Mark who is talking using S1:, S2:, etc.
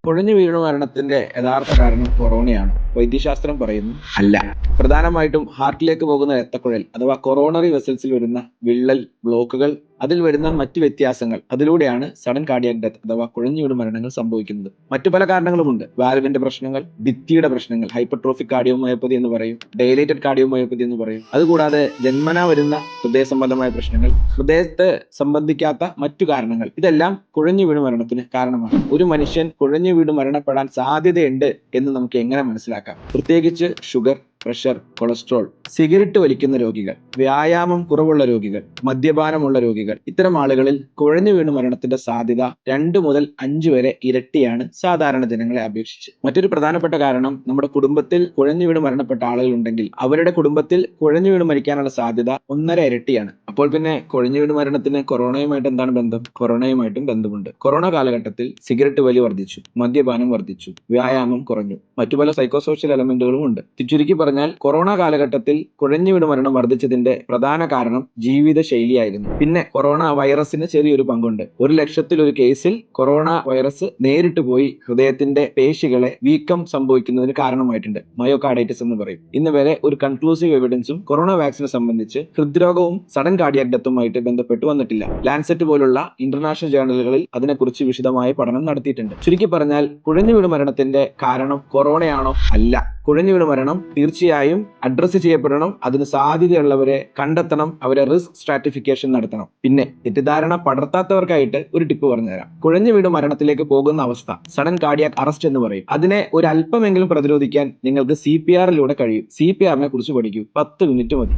S1: കുഴഞ്ഞു വീണ മരണത്തിന്റെ യഥാർത്ഥ കാരണം കൊറോണയാണ്. വൈദ്യശാസ്ത്രം പറയുന്നു അല്ല. പ്രധാനമായിട്ടും ഹാർട്ടിലേക്ക് പോകുന്ന രക്തക്കുഴൽ അഥവാ കൊറോണറി വെസൽസിൽ വരുന്ന വിള്ളൽ, ബ്ലോക്കുകൾ, അതിൽ വരുന്ന മറ്റ് വ്യത്യാസങ്ങൾ, അതിലൂടെയാണ് സഡൻ കാർഡിയാക് ഡെത്ത് അഥവാ കുഴഞ്ഞു വീണ് മരണങ്ങൾ സംഭവിക്കുന്നത്. മറ്റു പല കാരണങ്ങളുമുണ്ട്. വാൽവിന്റെ പ്രശ്നങ്ങൾ, ഭിത്തിയുടെ പ്രശ്നങ്ങൾ, ഹൈപ്പർട്രോഫിക് കാർഡിയോമയോപ്പതി എന്ന് പറയും, ഡയലേറ്റഡ് കാർഡിയോമയോപ്പതി എന്ന് പറയും. അതുകൂടാതെ ജന്മനാ വരുന്ന ഹൃദയ സംബന്ധമായ പ്രശ്നങ്ങൾ, ഹൃദയത്തെ സംബന്ധിക്കാത്ത മറ്റു കാരണങ്ങൾ, ഇതെല്ലാം കുഴഞ്ഞു വീണ് മരണത്തിന് കാരണമാണ്. ഒരു മനുഷ്യൻ കുഴഞ്ഞു വീണ് മരണപ്പെടാൻ സാധ്യതയുണ്ട് എന്ന് നമുക്ക് എങ്ങനെ മനസ്സിലാക്കാം? പ്രത്യേകിച്ച് ഷുഗർ, പ്രഷർ, കൊളസ്ട്രോൾ, സിഗരറ്റ് വലിക്കുന്ന രോഗികൾ, വ്യായാമം കുറവുള്ള രോഗികൾ, മദ്യപാനമുള്ള രോഗികൾ, ഇത്തരം ആളുകളിൽ കുഴഞ്ഞു വീണ് മരണത്തിന്റെ സാധ്യത 2 മുതൽ 5 വരെ ഇരട്ടിയാണ് സാധാരണ ജനങ്ങളെ അപേക്ഷിച്ച്. മറ്റൊരു പ്രധാനപ്പെട്ട കാരണം, നമ്മുടെ കുടുംബത്തിൽ കുഴഞ്ഞു വീണ് മരണപ്പെട്ട ആളുകൾ ഉണ്ടെങ്കിൽ അവരുടെ കുടുംബത്തിൽ കുഴഞ്ഞു വീണ് മരിക്കാനുള്ള സാധ്യത 1.5 ഇരട്ടിയാണ്. അപ്പോൾ പിന്നെ കുഴഞ്ഞു വീണ് മരണത്തിന് കൊറോണയുമായിട്ട് എന്താണ് ബന്ധം? കൊറോണയുമായിട്ടും ബന്ധമുണ്ട്. കൊറോണ കാലഘട്ടത്തിൽ സിഗരറ്റ് വലി വർദ്ധിച്ചു, മദ്യപാനം വർദ്ധിച്ചു, വ്യായാമം കുറഞ്ഞു, മറ്റു പല സൈക്കോസോഷ്യൽ എലമെന്റുകളും ഉണ്ട്. ചുരുക്കി പറഞ്ഞാൽ കൊറോണ കാലഘട്ടത്തിൽ കുഴഞ്ഞു വീണ് മരണം വർദ്ധിച്ചതിന്റെ പ്രധാന കാരണം ജീവിത ശൈലിയായിരുന്നു. പിന്നെ കൊറോണ വൈറസിന് ചെറിയൊരു പങ്കുണ്ട്. 1,00,000 ഒരു കേസിൽ കൊറോണ വൈറസ് നേരിട്ട് പോയി ഹൃദയത്തിന്റെ പേശികളെ വീക്കം സംഭവിക്കുന്നതിന് കാരണമായിട്ടുണ്ട്. മയോകാർഡൈറ്റിസ് എന്ന് പറയും. ഇന്ന് വരെ ഒരു കൺക്ലൂസീവ് എവിഡൻസും കൊറോണ വാക്സിനെ സംബന്ധിച്ച് ഹൃദ്രോഗവും സഡൻ കാർഡിയാക് ഡെത്തുമായിട്ട് ബന്ധപ്പെട്ട് വന്നിട്ടില്ല. ലാൻസെറ്റ് പോലുള്ള ഇന്റർനാഷണൽ ജേർണലുകളിൽ അതിനെക്കുറിച്ച് വിശദമായ പഠനം നടത്തിയിട്ടുണ്ട്. ചുരുക്കി പറഞ്ഞാൽ കുഴഞ്ഞു വീണ് മരണത്തിന്റെ കാരണം കൊറോണയാണോ? അല്ല. കുഴഞ്ഞു വീണ് മരണം തീർച്ചയായും അഡ്രസ്സ് ചെയ്യപ്പെടണം. അതിന് സാധ്യതയുള്ളവരെ കണ്ടെത്തണം, അവരെ റിസ്ക് സ്ട്രാറ്റിഫിക്കേഷൻ നടത്തണം. പിന്നെ തെറ്റിദ്ധാരണ പടർത്താത്തവർക്കായിട്ട് ഒരു ടിപ്പ് പറഞ്ഞുതരാം. കുഴഞ്ഞു വീണ് മരണത്തിലേക്ക് പോകുന്ന അവസ്ഥ സഡൻ കാർഡിയാക് അറസ്റ്റ് എന്ന് പറയും. അതിനെ ഒരു അല്പമെങ്കിലും പ്രതിരോധിക്കാൻ നിങ്ങൾക്ക് CPR കഴിയും. CPR കുറിച്ച് പഠിക്കൂ. 10 മിനിറ്റ് മതി.